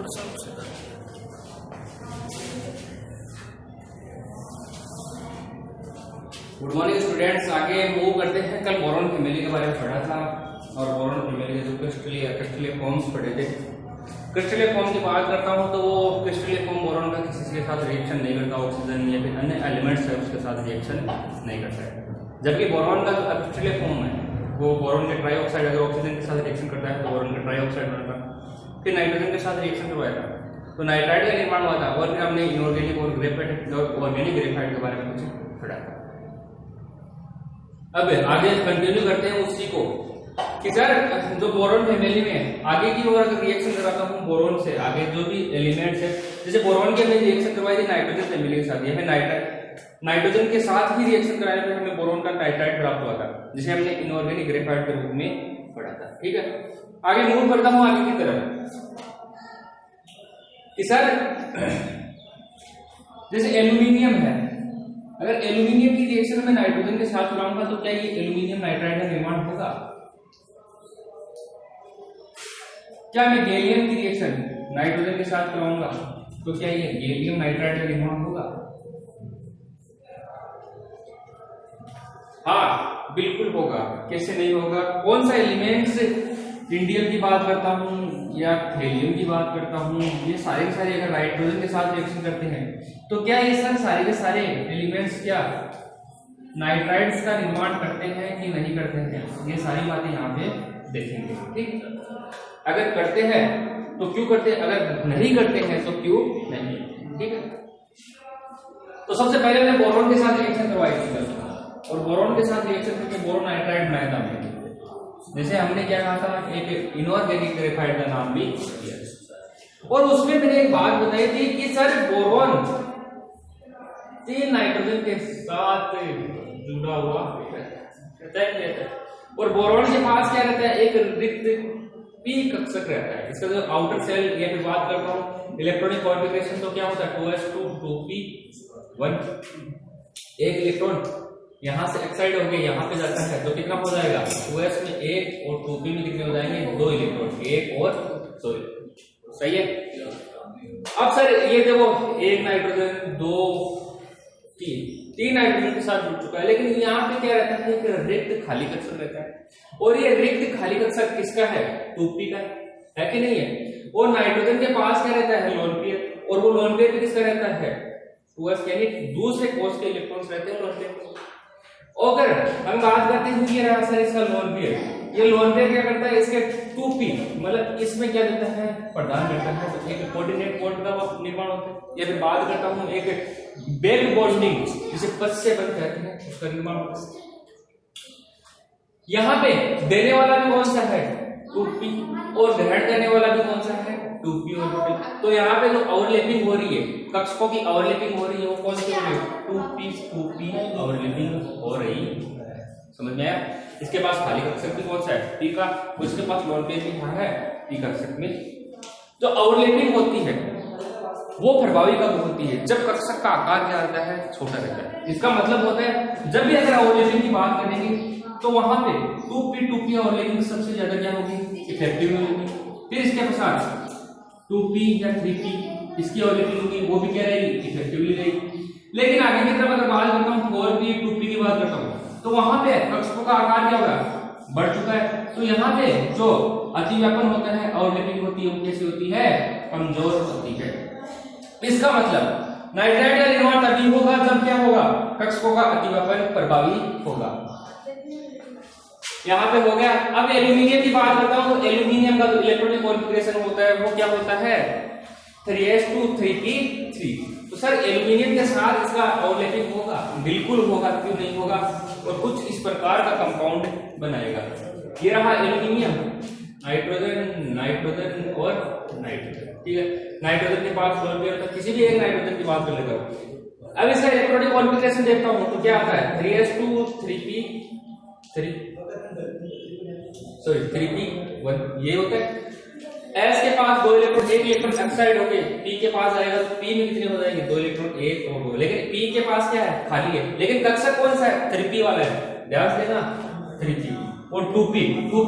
थोड़ा सा उससे कर। गुड मॉर्निंग स्टूडेंट्स, आगे मूव करते हैं। कल बोरॉन फैमिली के बारे में पढ़ा था और बोरॉन फैमिली के जो क्रिस्टलीय फॉर्म्स पढ़े थे। क्रिस्टलीय फॉर्म की बात करता हूँ तो वो क्रिस्टलीय फॉर्म बोरॉन का किसी के साथ रिएक्शन नहीं करता, ऑक्सीजन या फिर अन्य एलिमेंट्स है उसके साथ रिएक्शन नहीं करता है। जबकि बोरॉन का क्रिस्टलीय फॉर्म है वो बोरॉन के ट्राइऑक्साइड अगर ऑक्सीजन के साथ रिएक्शन करता है तो बोरॉन का ट्राइऑक्साइड बनता, फिर नाइट्रोजन के साथ रिएक्शन करवाया था तो नाइट्राइड का निर्माण हुआ था। और फिर हमने इनऑर्गेनिक और ग्रेफाइट और ऑर्गेनिक ग्रेफाइट के बारे में कुछ पढ़ा था। अब आगे कंटिन्यू करते हैं उसी को कि सर जो बोरॉन फैमिली में आगे की और अगर रिएक्शन कराता हूँ बोरॉन से आगे जो भी एलिमेंट्स है, जैसे बोरॉन की हमने रिएक्शन करवाई थी नाइट्रोजन फैमिली के साथ, यह नाइट्रोजन के साथ ही रिएक्शन कराने पर हमें बोरॉन का नाइट्राइड प्राप्त हुआ था, जिसे हमने इनऑर्गेनिक ग्रेफाइट के रूप में पढ़ा था। ठीक है, आगे मूव करता हूँ आगे की तरफ कि सर जैसे एल्यूमिनियम है, अगर एल्यूमिनियम की रिएक्शन में नाइट्रोजन के साथ कराऊंगा तो क्या ये एल्यूमिनियम नाइट्राइड का निर्माण होगा? क्या मैं गैलियम की रिएक्शन नाइट्रोजन के साथ कराऊंगा तो क्या ये गैलियम नाइट्राइड का निर्माण होगा? हाँ बिल्कुल होगा, कैसे नहीं होगा। कौन सा एलिमेंट्स, इंडियम की बात करता हूं या थेलियम की बात करता हूं, ये सारे के सारे अगर नाइट्रोजन के साथ रिएक्शन करते हैं तो क्या ये सर सारे के सारे एलिमेंट्स क्या नाइट्राइड्स का निर्माण करते हैं कि नहीं करते हैं? ये सारी बातें यहाँ पे देखेंगे। ठीक, अगर करते हैं तो क्यों करते हैं, अगर नहीं करते हैं तो क्यों नहीं। ठीक है, तो सबसे पहले मैंने बोरॉन के साथ रिएक्शन करवाई थी और बोरॉन के साथ रिएक्शन करके बोरॉन नाइट्राइड बनाया था। जैसे हमने क्या कहा था, एक इनऑर्गेनिक ग्रेफाइट का नाम भी दिया और उसमें मैंने एक बात बताई थी कि सर बोरॉन 3 नाइट्रोजन के साथ जुड़ा हुआ रहता है और बोरॉन के पास क्या रहता है, एक रिक्त पी कक्षक रहता है। इसका जो आउटर सेल ये भी बात करता हूं इलेक्ट्रॉनिक कॉन्फ़िगरेशन तो क्या होता है 2s2 2p1, एक इलेक्ट्रॉन यहां से एक्साइड होके यहां पे जाता है तो कितना हो जाएगा 2s में 1 और 2p में कितने हो जाएंगे 2 इलेक्ट्रॉन, 1 और 2। सही है। अब सर ये देखो 1 नाइट्रोजन 2 3 नाइट्रोजन के साथ जुड़ चुका है, लेकिन यहाँ पे क्या रहता है, एक रिक्त खाली कक्षक रहता है और ये रिक्त खाली कक्षक किसका है 2p का है कि नहीं है। और नाइट्रोजन के पास क्या रहता है लोन पेयर, और वो लोन पेयर किसका रहता है 2s, यानी दूसरे कोष के इलेक्ट्रॉन्स रहते हैं लोन पेयर। अगर हम बात करते हैं ये रहा सर इसका लोन पेयर, ये लोन पेयर क्या करता है, इसके 2p मतलब इसमें क्या देता है प्रदान करता है, तो एक कोऑर्डिनेट बॉन्ड का निर्माण होता है। या फिर बात करता हूं एक बैक बॉन्डिंग जिसे पद से बंध कहते हैं उसका निर्माण होता है। यहाँ पे देने वाला भी कौन सा है 2p और ग्रहण करने वाला भी कौन सा है 2p ऑर्बिटल। तो यहाँ पे जो ओवरलैपिंग हो रही है, कक्षकों की ओवरलैपिंग हो रही है, वो कौन सी हो रही है 2p ओवरलैपिंग हो रही है। समझ में आया। इसके पास खाली कक्षक भी कौन सा है p का, उसके पास लोन पेयर भी कहाँ है p कक्षक में। जो ओवरलैपिंग होती है वो प्रभावी कब होती है, जब कक्षक का आकार क्या रहता है छोटा रहता है। इसका मतलब होता है जब भी अगर ओवरलैपिंग की बात करेंगे तो वहां पे 2p ओवरलैपिंग सबसे ज्यादा क्या होगी इफेक्टिव होगी। फिर इसके पश्चात 2p या 3p इसकी ओवरलैपिंग होगी, वो भी क्या रहेगी इफेक्टिवली रहेगी। लेकिन आगे की तरफ अगर बात करता हूँ 4p 2p की बात करता हूँ तो वहां पे कक्षकों का आकार क्या होगा बढ़ चुका है। तो यहाँ पे जो अतिव्यापन होता है ओवरलैपिंग होती है वो कैसी होती है कमजोर होती है। इसका मतलब नाइट्राइड का निर्माण तभी होगा जब क्या होगा कक्षकों का अतिव्यापन प्रभावी होगा। यहाँ पे हो गया। अब एल्यूमिनियम की बात करता हूं तो एल्यूमिनियम का जो इलेक्ट्रॉनिक कॉन्फ़िगरेशन होता है वो क्या होता है 3s2 3p3। तो सर एल्यूमिनियम के साथ इसका ओवरलैपिंग होगा, बिल्कुल होगा, क्यों नहीं होगा। और कुछ इस प्रकार का कंपाउंड बनाएगा। ये रहा एल्यूमिनियम, नाइट्रोजन नाइट्रोजन और नाइट्रोजन। ठीक है, नाइट्रोजन के पास लोन पेयर था, किसी भी एक नाइट्रोजन की बात कर लेता हूं। अब इसका इलेक्ट्रॉनिक कॉन्फ़िगरेशन देखता हूं तो क्या आता है 3s2 3p1 ये होता है। S के पास 2 इलेक्ट्रॉन, एक इलेक्ट्रॉन एक्साइड हो गए P के पास आएगा तो P में कितने हो जाएंगे 2 इलेक्ट्रॉन 1 और 2। लेकिन P के पास क्या है खाली है, लेकिन कक्षक कौन सा है 3p वाला है, ध्यान देना 3p। और 2p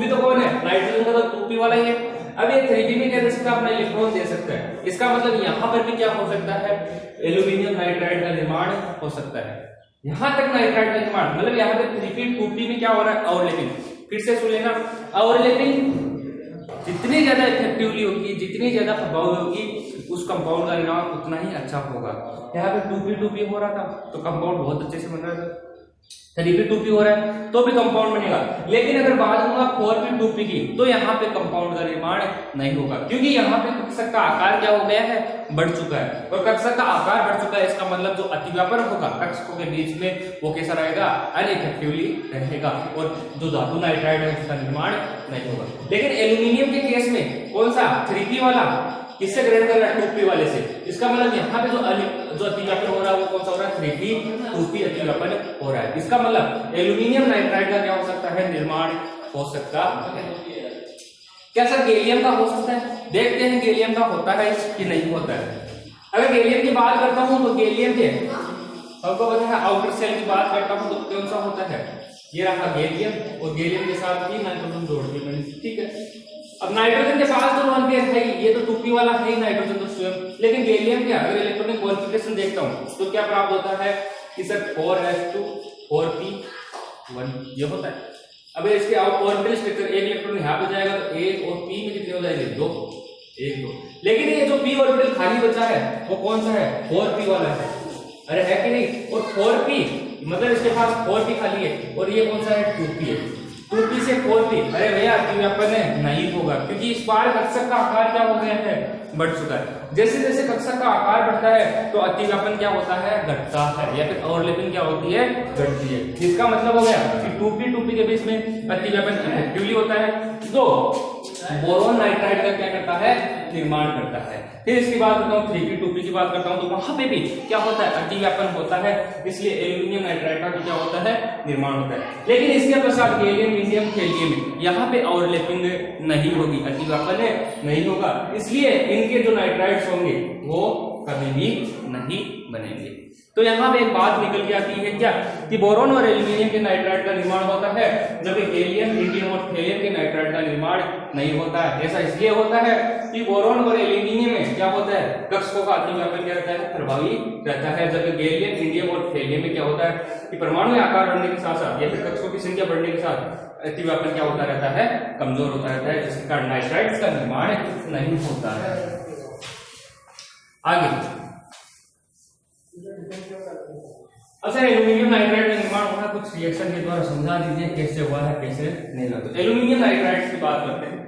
तो कौन है नाइट्रोजन का, तो 2p वाला ही है। अब ये 3p में क्या दे सकता है, अपना इलेक्ट्रॉन दे सकता है। इसका मतलब यहाँ पर भी क्या हो सकता है, एल्यूमिनियम नाइट्राइड का निर्माण हो सकता है। यहाँ तक नाइट्राइड का निर्माण, मतलब यहाँ पे 3p 2p में क्या हो रहा है, ओवरलैपिंग। फिर से सुन लेना, ओवरलैपिंग जितनी ज्यादा इफेक्टिवली होगी, जितनी ज्यादा प्रभावी होगी, उस कंपाउंड का निर्माण उतना ही अच्छा होगा। यहाँ पे 2p हो रहा था तो कंपाउंड बहुत अच्छे से बन रहा था, 3p 2p हो रहा है तो भी कंपाउंड बनेगा। लेकिन अगर बात होगा 4p 2p की, तो यहाँ पे कंपाउंड का निर्माण नहीं होगा, क्योंकि यहाँ पे कक्षक का आकार क्या हो गया है, बढ़ चुका है। और कक्षक का आकार बढ़ चुका है, इसका मतलब जो अतिव्यापन होगा कक्षकों के बीच में वो कैसा रहेगा, अनइफेक्टिवली रहेगा, और जो धातु नाइट्राइड है उसका निर्माण नहीं होगा। लेकिन एल्यूमिनियम के केस में कौन सा, 3p वाला किससे ग्रेड कर रहा है, 2p वाले से। इसका मतलब यहाँ पे जो अतिव्यापन हो रहा है वो कौन सा हो रहा है, 3p 2p अतिव्यापन हो रहा है। इसका मतलब एल्यूमिनियम नाइट्राइड का क्या हो सकता है, निर्माण हो सकता है। क्या सर गैलियम का हो सकता है? देखते हैं गैलियम का होता है कि नहीं होता है। अगर गैलियम की बात करता हूं तो गैलियम के सबको पता है, आउटर सेल की बात करता हूं तो कौन सा होता है, ये रहा गैलियम, और गैलियम के साथ ही नाइट्रोजन जोड़ दिया मैंने, ठीक है। अब नाइट्रोजन के पास तो लोन पेयर है, ये तो 2p वाला है ही नाइट्रोजन तो स्वयं, लेकिन गैलियम क्या, अगर इलेक्ट्रॉनिक कॉन्फ़िगरेशन देखता हूं तो क्या प्राप्त होता है कि सर 4s2 4p1 ये होता है। अब इसके ऑर्बिटल स्ट्रक्चर, एक इलेक्ट्रॉन यहाँ पे जाएगा तो 1 और p में कितने हो जाएंगे, 2 1 2। लेकिन ये जो p ऑर्बिटल खाली बचा है वो कौन सा है, 4p वाला है, अरे है कि नहीं। और 4p मतलब इसके पास 4p खाली है, और ये कौन सा है, 2p है। 2p से 4p, अरे भैया अतिव्यापन नहीं होगा, क्योंकि इस बार कक्षक का आकार क्या हो गया है, बढ़ चुका है। जैसे जैसे कक्षक का आकार बढ़ता है तो अतिव्यापन क्या होता है, घटता है, या फिर ओवरलैपिंग क्या होती है, घटती है। इसका मतलब हो गया कि 2p के बीच में अतिव्यापन इफेक्टिवली होता है, तो बोरोन नाइट्राइड का क्या करता है, निर्माण करता है। फिर इसकी बात करता हूँ 3p 2p की बात करता हूँ तो वहां पे भी क्या होता है, अतिव्यापन होता है, इसलिए एल्यूमिनियम नाइट्राइड का भी क्या होता है, निर्माण होता है। लेकिन इसके पश्चात गैलियम इंडियम थैलियम यहाँ पे ओवरलैपिंग नहीं होगी, अतिव्यापन नहीं होगा, इसलिए इनके जो नाइट्राइड्स होंगे वो कभी भी नहीं बनेंगे। तो यहाँ पे एक बात निकल के आती है क्या, कि बोरोन और एल्यूमिनियम के नाइट्राइड का निर्माण होता है, जबकि गैलियम इंडियम और थैलियम के नाइट्राइड का निर्माण नहीं होता है। ऐसा इसलिए होता है कि बोरोन और एल्यूमिनियम में क्या होता है, कक्षकों का अतिव्यापन क्या रहता है, प्रभावी रहता है, जबकि गैलियम इंडियम और थैलियम में क्या होता है कि परमाणु आकार बढ़ने के साथ साथ या फिर कक्षकों की संख्या बढ़ने के साथ अतिव्यापन क्या होता रहता है, कमजोर होता रहता है, जिसके कारण नाइट्राइड्स का निर्माण नहीं होता है। आगे अच्छा, एल्यूमिनियम नाइट्राइड का निर्माण होना कुछ रिएक्शन के द्वारा समझा दीजिए कैसे हुआ है कैसे नहीं हुआ। तो एल्यूमिनियम नाइट्राइड की बात करते हैं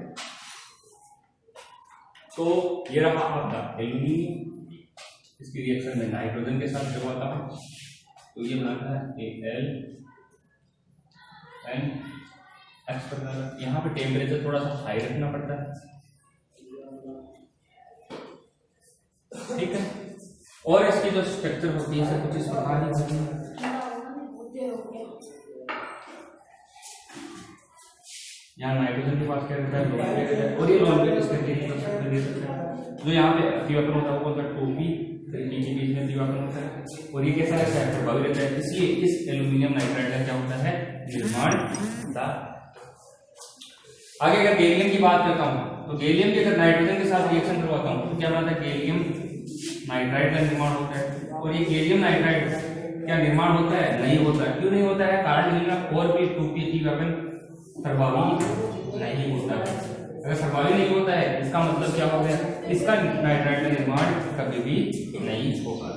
तो ये रहा आपका एल्यूमिनियम, इसकी रिएक्शन में नाइट्रोजन के साथ करवाता हूं तो ये बनाता है Al एंड X प्रकार। यहाँ पे टेम्परेचर थोड़ा सा हाई रखना पड़ता है, ठीक है। और इसकी जो स्ट्रक्चर होती है कुछ इस प्रकार की होती है, यहाँ नाइट्रोजन के पास क्या रहता है, और ये लॉन्ग वेव स्ट्रक्चर दे सकता है। जो यहाँ पे अतिव्यापन होता है वो कौन सा, 2p 3p के बीच में अतिव्यापन होता है, और ये कैसा रहता है, प्रभावी रहता है, इसलिए इस एल्यूमिनियम नाइट्राइड का क्या होता है, निर्माण होता है। आगे अगर गैलियम की बात करता हूँ तो गैलियम के अगर नाइट्रोजन के साथ रिएक्शन करवाता हूँ तो क्या बनता है, गैलियम नाइट्राइड का निर्माण होता है। और ये गैलियम नाइट्राइड क्या निर्माण होता है, नहीं होता है। क्यों नहीं होता है, कारण निकलना 4p 2p अतिव्यापन प्रभावी नहीं होता है। अगर प्रभावी नहीं होता है इसका मतलब क्या हो गया, इसका नाइट्राइड का निर्माण कभी भी नहीं होगा।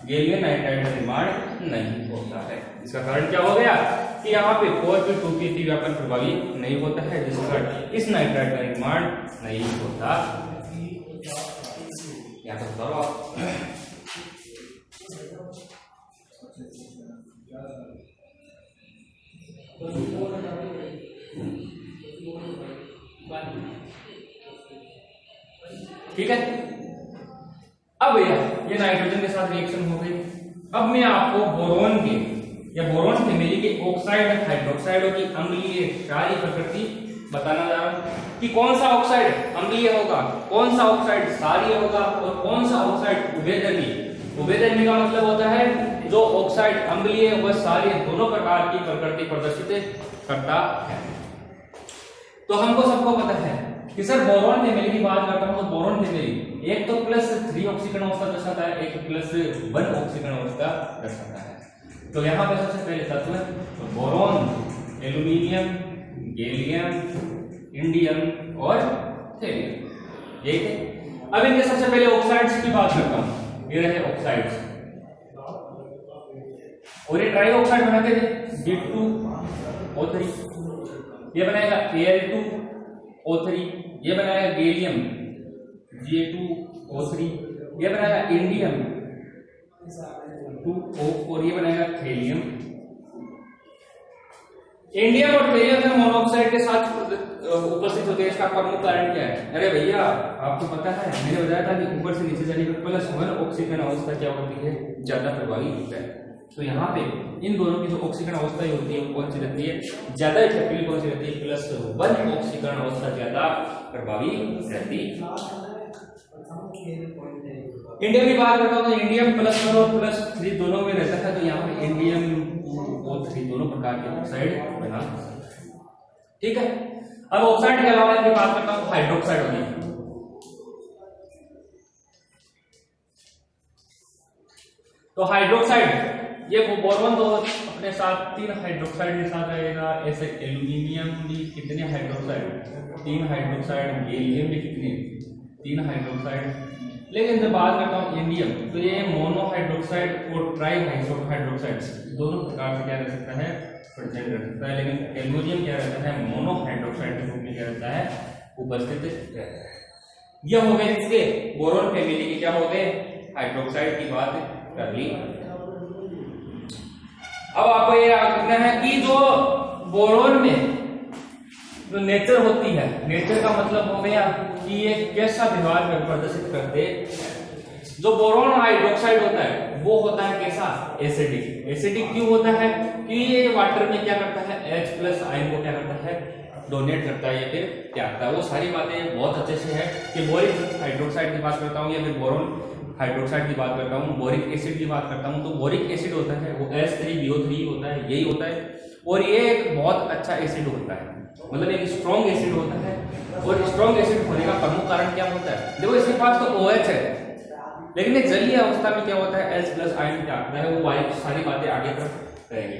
गैलियम नाइट्राइड का निर्माण नहीं होता है, इसका कारण क्या हो गया कि यहाँ पे 4p 2p अतिव्यापन प्रभावी नहीं होता है, जिसके कारण इस नाइट्राइड का निर्माण नहीं होता। यहाँ पर करो ठीक है। अब भैया ये नाइट्रोजन के साथ रिएक्शन हो गई। अब मैं आपको बोरोन के या बोरोन फैमिली के ऑक्साइड और हाइड्रोक्साइडों की अम्लीय क्षारीय प्रकृति बताना जा रहा हूं कि कौन सा ऑक्साइड अम्लीय होगा, कौन सा ऑक्साइड क्षारीय होगा और कौन सा ऑक्साइड उभयधर्मी। उभयधर्मी का मतलब होता है जो ऑक्साइड अम्लीय व क्षारीय दोनों प्रकार की प्रकृति प्रदर्शित करता है। तो हमको सबको पता है कि सर बोरॉन फैमिली की बात करता हूं तो बोरॉन फैमिली एक तो +3 ऑक्सीकरण अवस्था दर्शाता है, एक +1 ऑक्सीकरण अवस्था दर्शाता है। तो यहाँ पे सबसे पहले तत्व तो बोरॉन, एल्यूमिनियम, गैलियम, इंडियम और थेलियम, यही थे। अब इनके सबसे पहले ऑक्साइड्स की बात करता हूं। ये रहे ऑक्साइड्स, और ये ट्राई ऑक्साइड बनाते थे G2O3, ये बनाएगा Al2O3, ये बनाएगा गैलियम Ga2O3, ये बनाएगा इंडियम 2O, और ये बनाएगा थेलियम। इंडियम और थेलियम से मोनोऑक्साइड के साथ उपस्थित होते हैं। इसका प्रमुख कारण क्या है? अरे भैया आपको पता है, मैंने बताया था कि ऊपर से नीचे जाने पर +1 ऑक्सीकरण अवस्था क्या होती है, ज्यादा प्रभावी होता है। तो यहाँ पे इन दोनों की जो ऑक्सीकरण अवस्था होती है वो कौन सी रहती है, ज्यादा इफेक्टिव कौन सी रहती है, +1 ऑक्सीकरण अवस्था ज्यादा प्रभावी रहती है। इंडियम की बात करता हूं तो इंडियम +1 और +3 दोनों में रहता है। तो यहाँ पे इंडियम 2O3 दोनों प्रकार के ऑक्साइड बना, ठीक है। अब ऑक्साइड के अलावा इनकी बात करता हूं हाइड्रोक्साइड होगी। तो हाइड्रोक्साइड, ये बोरॉन तो अपने साथ 3 हाइड्रोक्साइड के साथ आएगा, ऐसे एल्यूमिनियम भी कितने हाइड्रोक्साइड, 3 हाइड्रोक्साइड, गैलियम भी कितने, 3 हाइड्रोक्साइड। लेकिन जब बात करता हूँ इंडियम, तो ये मोनो हाइड्रोक्साइड और ट्राई हाइड्रोक्साइड दोनों प्रकार से क्या रह सकता है, प्रेजेंट रह सकता है। लेकिन एल्यूमिनियम क्या रहता है, मोनो हाइड्रोक्साइड के रूप में क्या रहता है, उपस्थित रहता है। यह हो गए इसके बोरॉन फैमिली के क्या हो गए, हाइड्रोक्साइड की बात कर ली। अब आपको ये याद रखना है कि जो बोरॉन में जो नेचर होती है, नेचर का मतलब हो गया कि ये कैसा व्यवहार प्रदर्शित करते। जो बोरॉन हाइड्रोक्साइड होता है वो होता है कैसा, एसिडिक। एसिडिक क्यों होता है कि ये वाटर में क्या करता है, H+ आयन को क्या करता है, डोनेट करता है या फिर त्यागता करता है। वो सारी बातें बहुत अच्छे से है कि बोरिक हाइड्रोक्साइड की बात करता हूँ या फिर बोरॉन हाइड्रोक्साइड की बात करता हूँ, बोरिक एसिड की बात करता हूँ। तो बोरिक एसिड होता है वो H3BO3 होता है, यही होता है। और ये एक बहुत अच्छा एसिड होता है, मतलब एक स्ट्रॉन्ग एसिड होता है। और स्ट्रॉन्ग एसिड होने का प्रमुख कारण क्या होता है, देखो इसके पास तो OH है, लेकिन ये जलीय अवस्था में क्या होता है, H+ आयन क्या आता है, वो सारी बातें आगे तक रहेंगी।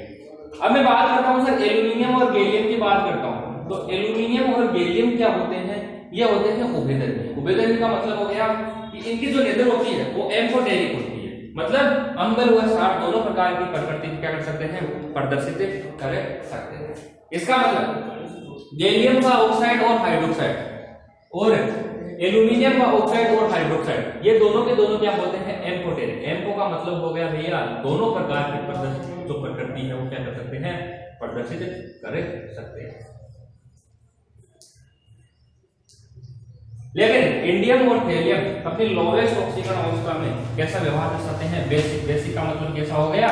अब मैं बात करता हूँ सर एल्यूमिनियम और गैलियम की बात करता हूँ। तो एल्यूमिनियम और गैलियम क्या होते हैं, ये होते हैं उभयधर्मी। उभयधर्मी का मतलब हो गया कि इनकी जो नेचर होती है वो एम्फोटेरिक होती है, मतलब अंबर व सार दोनों प्रकार की प्रकृति क्या कर सकते हैं, प्रदर्शित कर सकते हैं। इसका मतलब गैलियम का ऑक्साइड और हाइड्रोक्साइड और एल्यूमिनियम का ऑक्साइड और हाइड्रोक्साइड, ये दोनों के दोनों क्या होते हैं, एम्फोटेरिक। एम्फो का मतलब हो गया भैया दोनों प्रकार की जो प्रकृति है वो क्या कर सकते हैं, प्रदर्शित कर सकते हैं। लेकिन इंडियम और थेलियम अपनी लोवेस्ट ऑक्सीकरण अवस्था में कैसा व्यवहार दर्शाते हैं, बेसिक। बेसिक का मतलब कैसा हो गया,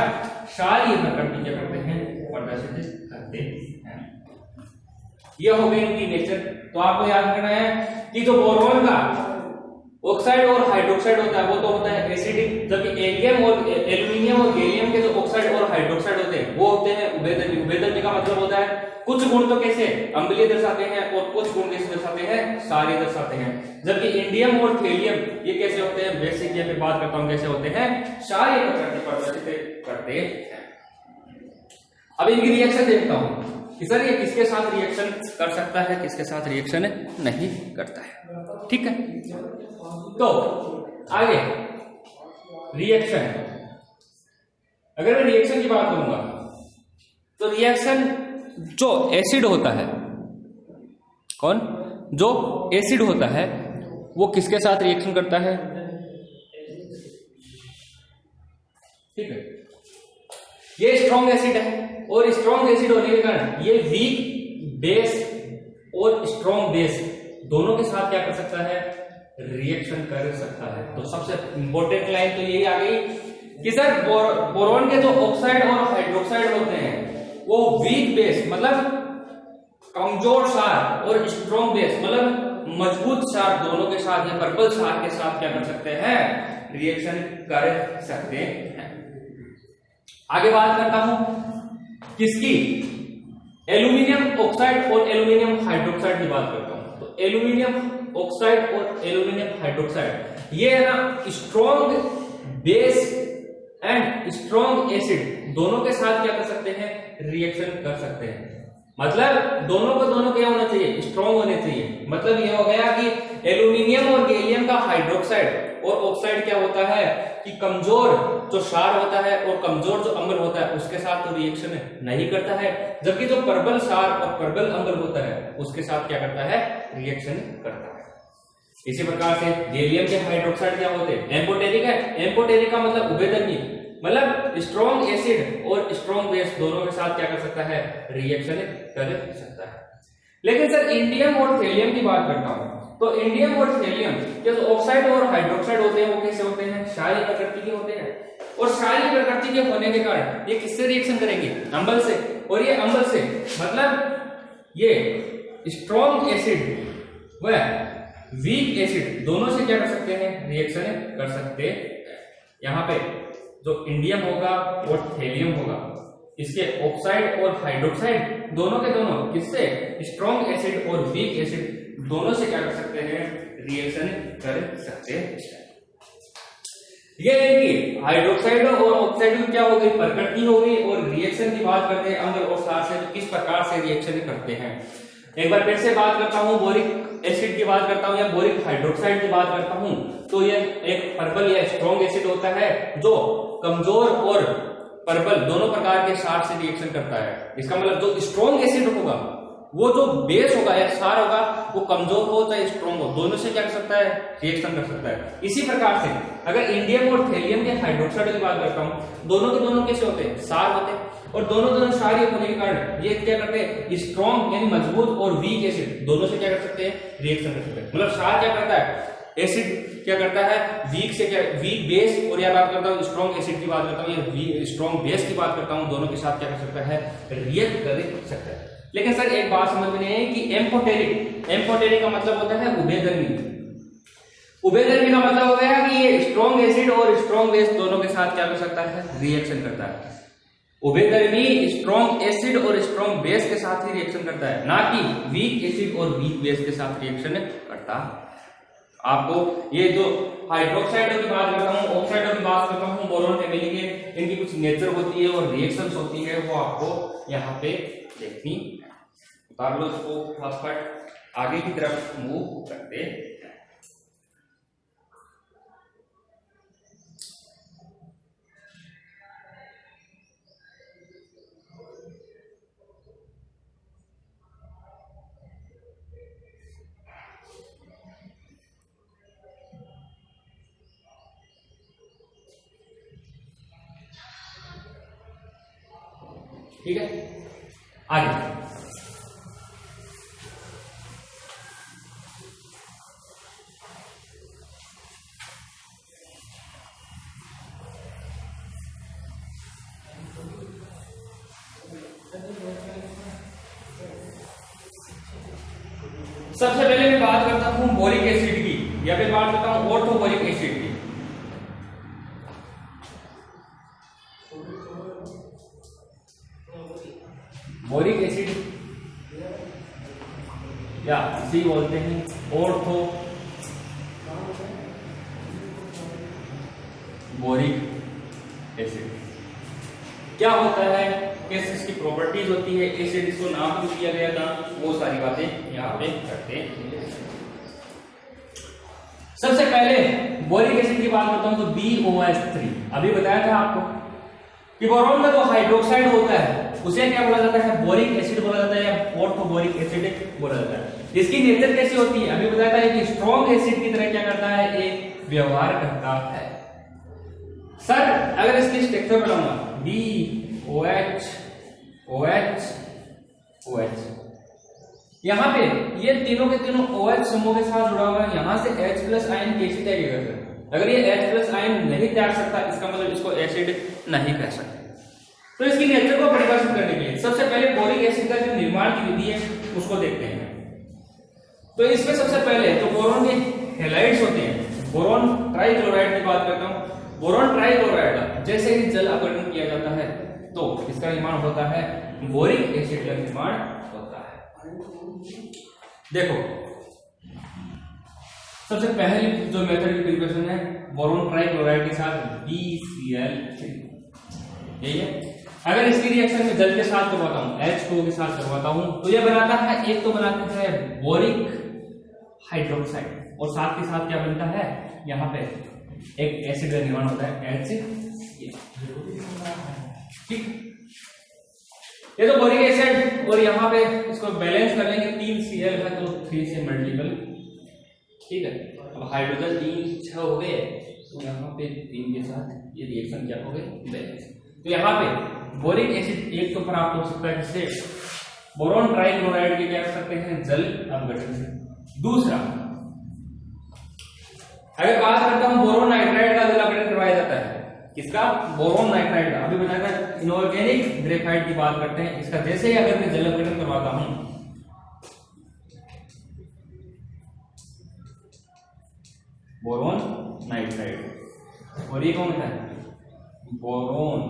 क्षारीय प्रकृति क्या करते हैं, प्रदर्शित करते हैं। यह हो गई इनकी नेचर। तो आपको याद रखना है कि जो बोरॉन का ऑक्साइड और हाइड्रोक्साइड होता है वो तो होता है एसिडिक, जबकि एल्यूमिनियम और गैलियम के जो ऑक्साइड और हाइड्रोक्साइड होते हैं वो होते हैं उभयधर्मी। उभयधर्मी का मतलब होता है कुछ गुण तो कैसे अम्लीय दर्शाते हैं और कुछ गुण कैसे दर्शाते हैं, क्षारीय दर्शाते हैं। जबकि इंडियम और थेलियम ये कैसे होते हैं, बेसिक, या फिर बात करता हूं कैसे होते हैं, क्षारीय प्रकृति प्रदर्शित करते हैं। अब इनकी रिएक्शन देखता हूं कि सर ये किसके साथ रिएक्शन कर सकता है, किसके साथ रिएक्शन नहीं करता है, ठीक है। तो आगे रिएक्शन, अगर मैं रिएक्शन की बात करूंगा तो रिएक्शन जो एसिड होता है, कौन, जो एसिड होता है वो किसके साथ रिएक्शन करता है, ठीक है। ये स्ट्रॉन्ग एसिड है और स्ट्रॉन्ग एसिड होने के कारण ये वीक बेस और स्ट्रॉन्ग बेस दोनों के साथ क्या कर सकता है, रिएक्शन कर सकता है। तो सबसे इंपॉर्टेंट लाइन तो यही आ गई कि सर बोरॉन के जो ऑक्साइड और हाइड्रोक्साइड होते हैं वो वीक बेस मतलब कमजोर क्षार और स्ट्रॉन्ग बेस मतलब मजबूत क्षार दोनों के साथ या प्रबल क्षार के साथ क्या कर सकते हैं, रिएक्शन कर सकते हैं। आगे बात करता हूं किसकी, एल्यूमिनियम ऑक्साइड और एल्यूमिनियम हाइड्रोक्साइड की बात करता हूं। तो एल्यूमिनियम ऑक्साइड और एल्यूमिनियम हाइड्रोक्साइड ये है ना strong base and strong acid दोनों के साथ क्या कर सकते हैं, रिएक्शन कर सकते हैं। मतलब दोनों को दोनों क्या होना चाहिए, स्ट्रॉन्ग होने चाहिए। मतलब ये हो गया कि एल्यूमिनियम और गैलियम का हाइड्रोक्साइड और ऑक्साइड क्या होता है कि कमजोर जो क्षार होता है और कमजोर जो अम्ल होता है उसके साथ तो रिएक्शन नहीं करता है, जबकि जो प्रबल क्षार और प्रबल अम्ल होता है उसके साथ क्या करता है, रिएक्शन करता है। इसी प्रकार से गैलियम के हाइड्रोक्साइड क्या होते हैं, एम्फोटेरिक है। एम्फोटेरिक का मतलब उभयधर्मी, मतलब स्ट्रॉन्ग एसिड और स्ट्रॉन्ग बेस दोनों के साथ क्या कर सकता है, रिएक्शन कर सकता है। लेकिन सर इंडियम और थैलियम की बात करता हूं, तो इंडियम और थैलियम जो ऑक्साइड और हाइड्रोक्साइड होते हैं वो कैसे होते हैं, क्षारीय प्रकृति के होते हैं। और क्षारीय प्रकृति के होने के कारण ये किससे रिएक्शन करेंगे, अम्ल से। और ये अम्ल से मतलब ये स्ट्रॉन्ग एसिड व वीक एसिड दोनों से क्या कर सकते हैं, रिएक्शन कर सकते हैं। यहाँ पे जो इंडियम होगा और थैलियम होगा इसके ऑक्साइड और हाइड्रोक्साइड दोनों के दोनों किससे, स्ट्रॉन्ग एसिड और वीक एसिड दोनों से क्या कर सकते हैं, रिएक्शन कर सकते हैं। ये इनकी हाइड्रोक्साइड और ऑक्साइड की क्या हो गई, प्रकृति हो गई। और रिएक्शन की बात करते हैं अम्ल और क्षार से, तो किस प्रकार से रिएक्शन करते हैं। एक बार फिर से बात करता हूं, बोरिक एसिड की बात करता हूं या बोरिक हाइड्रोक्साइड की बात करता हूं, तो ये एक प्रबल या स्ट्रॉन्ग एसिड होता है जो कमजोर और प्रबल दोनों प्रकार के क्षार से रिएक्शन करता है। इसका मतलब जो स्ट्रॉन्ग एसिड होगा वो जो बेस होगा या क्षार होगा वो कमजोर हो चाहे स्ट्रॉन्ग हो, दोनों से क्या कर सकता है, रिएक्शन कर सकता है। इसी प्रकार से अगर इंडियम और थैलियम के हाइड्रोक्साइड की बात करता हूं, दोनों के दोनों कैसे होते हैं, क्षार होते हैं। और दोनों क्षारीय होने के कारण ये क्या करते हैं, स्ट्रॉन्ग यानी मजबूत और वीक एसिड दोनों से क्या कर सकते हैं, रिएक्शन कर सकते हैं। मतलब क्षार क्या करता है, एसिड क्या करता है, वीक से क्या, वीक बेस, और या बात करता हूं स्ट्रॉन्ग एसिड की बात करता हूं या स्ट्रॉन्ग बेस की बात करता हूं, दोनों के साथ क्या कर सकता है, रिएक्ट कर सकता है। लेकिन सर एक बात समझ में नहीं है कि एम्फोटेरिक का मतलब होता है उभयधर्मी। उभयधर्मी का मतलब हो गया कि ये स्ट्रॉन्ग एसिड और स्ट्रॉन्ग बेस दोनों के साथ क्या कर सकता है, रिएक्शन करता है। उभयधर्मी स्ट्रॉन्ग एसिड और स्ट्रॉन्ग बेस के साथ ही रिएक्शन करता है, ना कि वीक एसिड और वीक बेस के साथ रिएक्शन करता। आपको ये जो हाइड्रोक्साइडों की बात करता हूँ, ऑक्साइडों की बात करता हूँ, बोरोन फैमिली के, इनकी कुछ नेचर होती है और रिएक्शंस होती है, वो आपको यहाँ पे देखनी है। उतार लो इसको, फटाफट आगे की तरफ मूव करते हैं। ठीक है, आगे सबसे पहले मैं बात करता हूं बोरिक एसिड की, या फिर बात करता हूं ऑर्थोबोरिक एसिड की। बोरिक एसिड या सी बोलते हैं ऑर्थो बोरिक एसिड। क्या होता है, कैसे इसकी प्रॉपर्टीज होती है, एसिड इसको नाम भी दिया गया था, वो सारी बातें यहाँ पे करते हैं। सबसे पहले बोरिक एसिड की बात करता हूं तो BOH3। अभी बताया था आपको कि बोरोन का जो हाइड्रोक्साइड होता है उसे क्या बोला जाता है, बोरिक एसिड बोला जाता है या ऑर्थोबोरिक एसिड बोला जाता है। इसकी नेचर कैसी होती है, अभी बताया था कि स्ट्रॉन्ग एसिड की तरह क्या करता है, एक व्यवहार करता है। सर अगर इसकी स्ट्रक्चर बनाऊंगा BOH OH OH, यहाँ पे ये तीनों के तीनों OH समूह के साथ जुड़ा हुआ है, यहाँ से H+ आयन कैसे त्यागेगा सर। अगर ये H+ आयन नहीं त्याग सकता इसका मतलब इसको एसिड नहीं कह सकते। तो इसकी नेचर को परिभाषित करने के लिए सबसे पहले बोरिक एसिड का जो निर्माण की विधि है उसको देखते हैं। तो इसमें सबसे पहले जो बोरोन के हैलाइड्स होते हैं, बोरोन ट्राइक्लोराइड की बात करता हूं। बोरोन ट्राइक्लोराइड जैसे ही जल अपघटन किया जाता है तो इसका निर्माण होता है, बोरिक एसिड का निर्माण होता है। देखो सबसे पहली जो मेथड की प्रिपरेशन है बोरोन ट्राइक्लोराइड के साथ BCl3, यही है। अगर इसकी रिएक्शन में जल के साथ करवाता हूं, H2O के साथ करवाता हूं, तो यह बनाता है, एक तो बनाता है बोरिक हाइड्रोक्साइड और साथ के साथ क्या बनता है, यहाँ पे एक एसिड का निर्माण होता है H, ठीक। ये तो बोरिक एसिड, और यहाँ पे इसको बैलेंस कर लेंगे, 3Cl है तो 3 से मल्टीपल, ठीक है। अब हाइड्रोजन 3 6 हो गए, तो यहाँ पे 3 के साथ ये रिएक्शन क्या हो गई, बैलेंस। तो यहाँ पे बोरिक एसिड एक तो प्राप्त हो सकता है जिससे बोरोन ट्राइक्लोराइड के क्या कर सकते हैं, जल अपघटन से। दूसरा, अगर बात करता हूं बोरोन नाइट्राइड का जल अपघटन करवाया जाता है, किसका, बोरोन नाइट्राइड का। अभी बताया था इनऑर्गेनिक ग्रेफाइट की बात करते हैं, इसका जैसे ही अगर मैं जल अपघटन करवाता हूं, बोरोन नाइट्राइड, और ये कौन है, बोरोन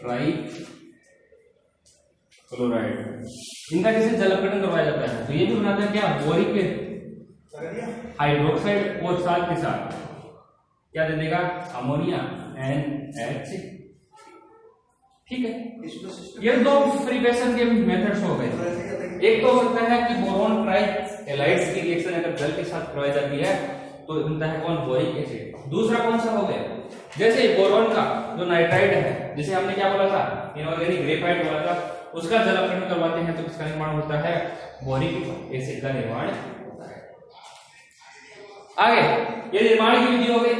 ट्राइक्लोराइड, इनका जैसे जल अपघटन करवाया जाता है, तो ये भी बनाता है क्या, बोरिक हाइड्रोक्साइड और साथ के साथ क्या दे देगा, अमोनिया NH, ठीक है। ये दो प्रिपरेशन के मेथड्स हो गए। एक तो होता है कि बोरोन ट्राइक्लोराइड्स की रिएक्शन अगर जल के साथ करवाई जाती है तो बनता है कौन, बोरिक एसिड। दूसरा कौन सा हो गया, जैसे बोरोन का जो नाइट्राइड है, जिसे हमने क्या बोला था, इनऑर्गेनिक ग्रेफाइट बोला था, उसका जल अपघटन करवाते हैं तो किसका निर्माण होता है, बोरिक एसिड का निर्माण होता है। आगे ये निर्माण की विधि हो गई।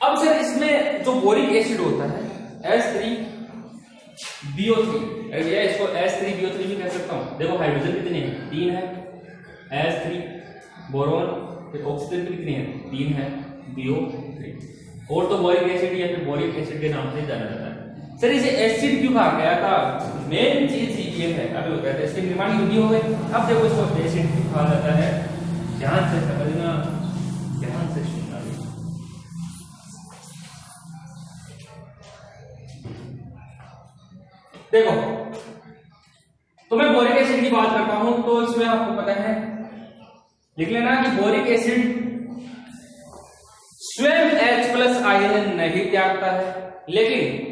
अब सर इसमें जो बोरिक एसिड होता है H3BO3, या इसको H3BO3 भी कह सकता हूं। देखो हाइड्रोजन कितने हैं, 3 है, H3 बोरोन, फिर ऑक्सीजन कितनी है, 3 है, BO3, और तो बोरिक एसिड या फिर बोरिक एसिड के नाम से जाना जाता है। सर इसे एसिड क्यों कहा गया था, मेन चीज ये है, अभी होता है इसके निर्माण की विधि हो गई। अब देखो इसको एसिड क्यों कहा जाता है, ध्यान से समझना, ध्यान से सुनना। देखो तो मैं बोरिक एसिड की बात करता हूं, तो इसमें आपको पता है, लिख लेना कि बोरिक एसिड स्वयं H+ आयन नहीं त्यागता है, लेकिन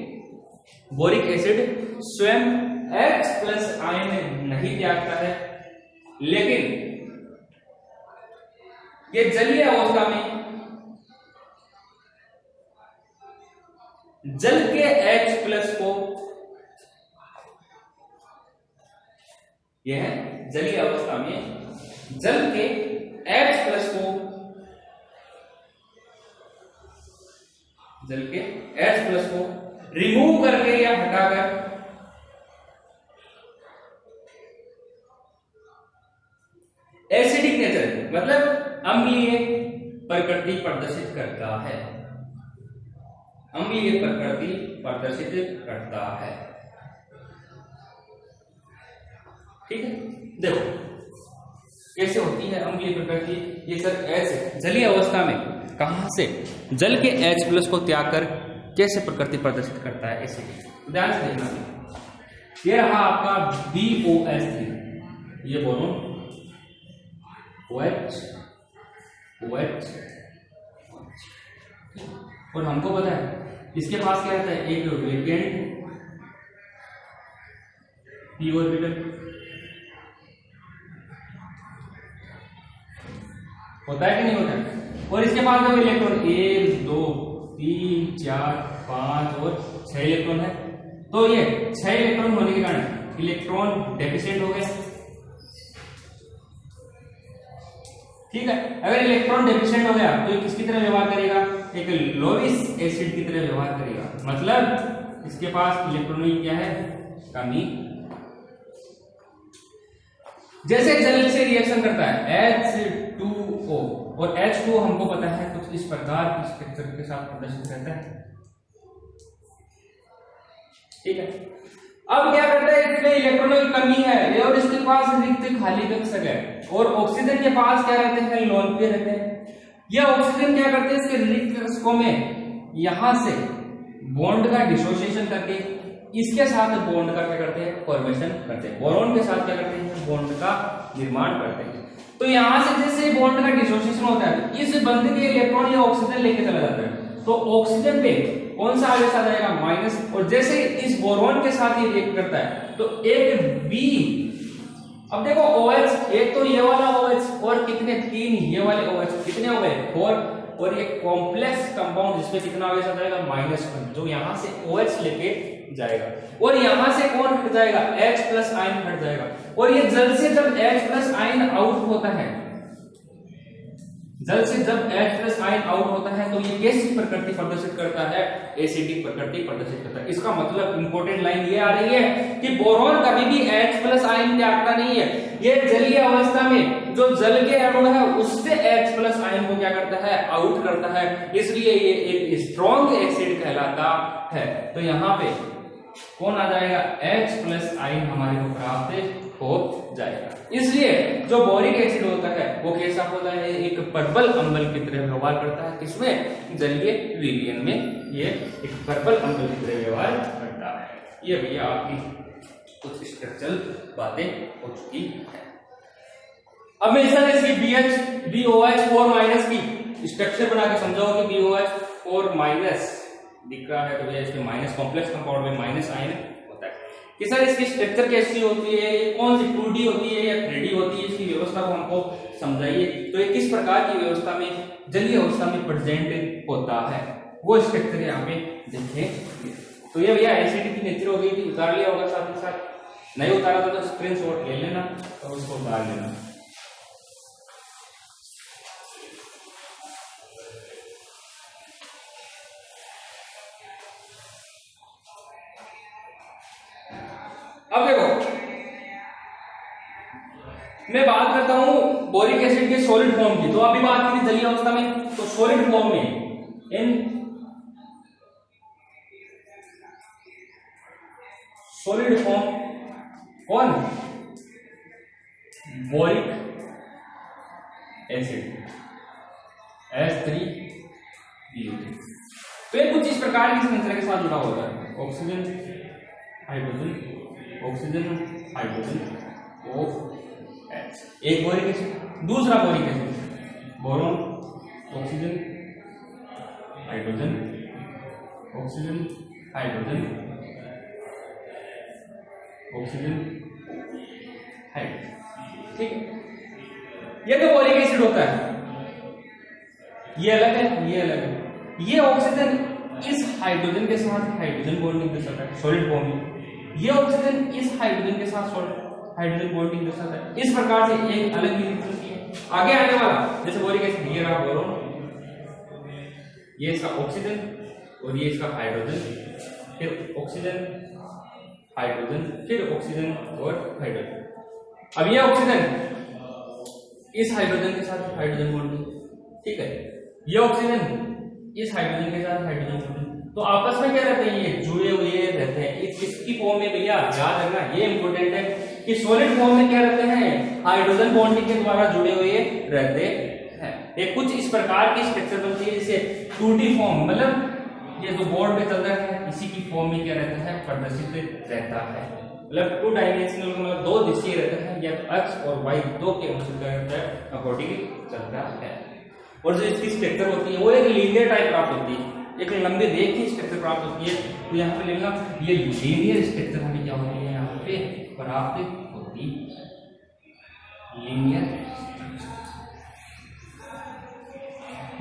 बोरिक एसिड स्वयं H+ आयन नहीं त्यागता है, लेकिन ये जलीय अवस्था में जल के H+ को, यह है जलीय अवस्था में जल के H+ को, जल के H+ को रिमूव करके या हटाकर एसिडिक नेचर मतलब अम्लीय प्रकृति प्रदर्शित करता है, अम्लीय प्रकृति प्रदर्शित करता है, ठीक है। देखो कैसे होती है अम्लीय प्रकृति, ये सर ऐसे जलीय अवस्था में कहां से जल के H+ को त्याग कर कैसे प्रकृति प्रदर्शित करता है, ऐसे ध्यान से देखना। ये रहा आपका BOH3, ये बोरोन OH, और हमको पता है इसके पास क्या रहता है, एक वेकेंट p ऑर्बिटल होता है कि नहीं होता है, और इसके पास जो इलेक्ट्रॉन 1 2 3 4 5 और 6 इलेक्ट्रॉन है, तो ये 6 इलेक्ट्रॉन होने के कारण इलेक्ट्रॉन डेफिशिएंट हो गया, ठीक है। अगर इलेक्ट्रॉन डेफिशिएंट हो गया तो ये किसकी तरह व्यवहार करेगा, एक लोविस एसिड की तरह व्यवहार करेगा, मतलब इसके पास इलेक्ट्रॉनों की क्या है, कमी। जैसे जल से रिएक्शन करता है H2O, और H2O हमको पता है कुछ इस प्रकार की स्ट्रक्चर के साथ प्रदर्शित रहता है, ठीक है। अब क्या करता है, इसमें इलेक्ट्रॉनों की कमी है और इसके पास रिक्त खाली कक्ष है, और ऑक्सीजन के पास क्या रहते हैं, लोन पे रहते हैं। यह ऑक्सीजन क्या करते हैं, इसके रिक्त कक्षों में यहां से बॉन्ड का डिसोसिएशन करके इसके साथ बॉन्ड का क्या करते हैं, फॉर्मेशन करते हैं। बोरॉन के साथ क्या करते हैं, बॉन्ड का निर्माण करते हैं। तो यहां से जैसे बॉन्ड का डिसोसिएशन होता है, इस बंध के इलेक्ट्रॉन या ऑक्सीजन लेके चला जाता है, तो ऑक्सीजन पे कौन सा आगे साथ आएगा, माइनस। और जैसे इस बोरॉन के साथ ये रिएक्ट करता है तो एक बी, अब देखो OH, एक तो ये वाला OH और कितने, 3 ये वाले OH, कितने हो गए, 4। और ये कॉम्प्लेक्स कंपाउंड जिसमें कितना आगे साथ आएगा, -1, जो यहां से OH लेके जाएगा। और यहां से कौन हट जाएगा, H+ आयन हट जाएगा। और ये जल से जब H+ आयन आउट होता है, जल से जब H+ आयन आउट होता है तो ये कैसी प्रकृति प्रदर्शित करता है, एसिडिक प्रकृति प्रदर्शित करता है। इसका मतलब इंपॉर्टेंट लाइन ये आ रही है कि बोरॉन कभी भी H+ आयन त्यागता नहीं है। ये जलीय अवस्था में जो जल के अणु है उससे H+ आयन को क्या करता है, आउट करता है, इसलिए ये एक स्ट्रॉन्ग एसिड कहलाता है। तो यहाँ पे कौन आ जाएगा, H+ आयन हमारे को प्राप्त हो जाएगा। इसलिए जो बोरिक एसिड होता है वो कैसा होता है, एक प्रबल अम्ल की तरह व्यवहार करता है। किसमें, जलीय विलयन में ये एक प्रबल अम्ल की तरह व्यवहार करता है। ये भैया आपकी कुछ स्ट्रक्चरल बातें हो चुकी है। अब मैं इस तरह से BOH4- की स्ट्रक्चर बना के समझाओ कि BOH4- दिख रहा है तो भैया इसके माइनस, कॉम्प्लेक्स कंपाउंड में माइनस आयन होता है। कि सर इसकी स्ट्रक्चर कैसी होती है, कौन सी 2D होती है या 3D होती है, इसकी व्यवस्था को हमको समझाइए। तो ये किस प्रकार की व्यवस्था में, जलीय अवस्था में प्रेजेंट होता है, वो स्ट्रक्चर यहाँ पे देखेंगे। तो ये भैया एसिड की नेचर हो गई थी, उतार लिया होगा साथ ही साथ, नहीं उतारा था तो स्क्रीनशॉट ले लेना और उसको उतार लेना। अब देखो मैं बात करता हूं बोरिक एसिड के सॉलिड फॉर्म की। तो अभी बात की थी जलीय अवस्था में, तो सॉलिड फॉर्म में इन सॉलिड फॉर्म कौन, बोरिक एसिड H3BO3। तो ये कुछ इस प्रकार की संरचना के साथ जुड़ा होता है, oxygen hydrogen, oxygen hydrogen OH, एक बोरिक एसिड। दूसरा boric acid boron, oxygen hydrogen, oxygen hydrogen, oxygen hydrogen, ठीक है। ये तो बोरिक एसिड होता है, ये अलग है, ये अलग है। ये ऑक्सीजन इस हाइड्रोजन के साथ हाइड्रोजन बॉन्डिंग दर्शाता है सॉलिड फॉर्म में, ये ऑक्सीजन इस हाइड्रोजन के साथ हाइड्रोजन बॉन्डिंग दर्शाता है। इस प्रकार से एक अलग यूनिट है। आगे आने वाला जैसे बोरिक एसिड, ये रहा बोरोन, ये इसका ऑक्सीजन और ये इसका हाइड्रोजन, फिर ऑक्सीजन हाइड्रोजन, फिर ऑक्सीजन और हाइड्रोजन। अब ये ऑक्सीजन इस हाइड्रोजन के साथ हाइड्रोजन बॉन्डिंग, ठीक है। ये ऑक्सीजन इस हाइड्रोजन के साथ हाइड्रोजन बॉन्डिंग, तो आपस में क्या रहते हैं, ये जुड़े हुए रहते हैं। इसकी फॉर्म में भैया याद रखना, ये इंपॉर्टेंट है कि सॉलिड फॉर्म में क्या रहते हैं, हाइड्रोजन बॉन्डिंग के द्वारा जुड़े हुए रहते हैं। ये कुछ इस प्रकार की स्ट्रक्चर बनती है जैसे 2D फॉर्म, मतलब ये जो बोर्ड पे चल रहा है इसी की फॉर्म में क्या रहता है, प्रदर्शित रहता है। मतलब 2 डायमेंशनल, मतलब 2 दिशा रहता है, या तो x और y दो के अनुसार क्या रहता है, अकॉर्डिंग चलता है। और जो इसकी स्ट्रक्चर होती है वो एक लीनियर टाइप प्राप्त होती है, एक लंबी रेख की स्ट्रक्चर प्राप्त होती है। तो यहाँ पे लेना, ये लीनियर स्ट्रक्चर हमें क्या होती है यहाँ पे प्राप्त होती है, लीनियर।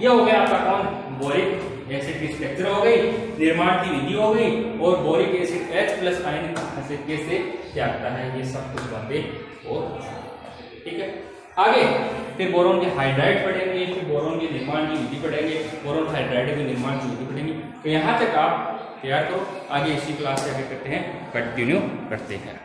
ये हो गया आपका कौन, बोरिक एसिड की स्ट्रक्चर हो गई, निर्माण की विधि हो गई, और बोरिक एसिड H+ आयन कैसे त्यागता है, ये सब कुछ बातें हो, ठीक है। आगे फिर बोरोन के हाइड्राइड पढ़ेंगे, फिर बोरोन के निर्माण की विधि पढ़ेंगे, बोरोन हाइड्राइड के निर्माण की विधि पढ़ेंगे। तो यहाँ तक आप तैयार करो, आगे इसी क्लास से आगे करते हैं, कंटिन्यू करते हैं।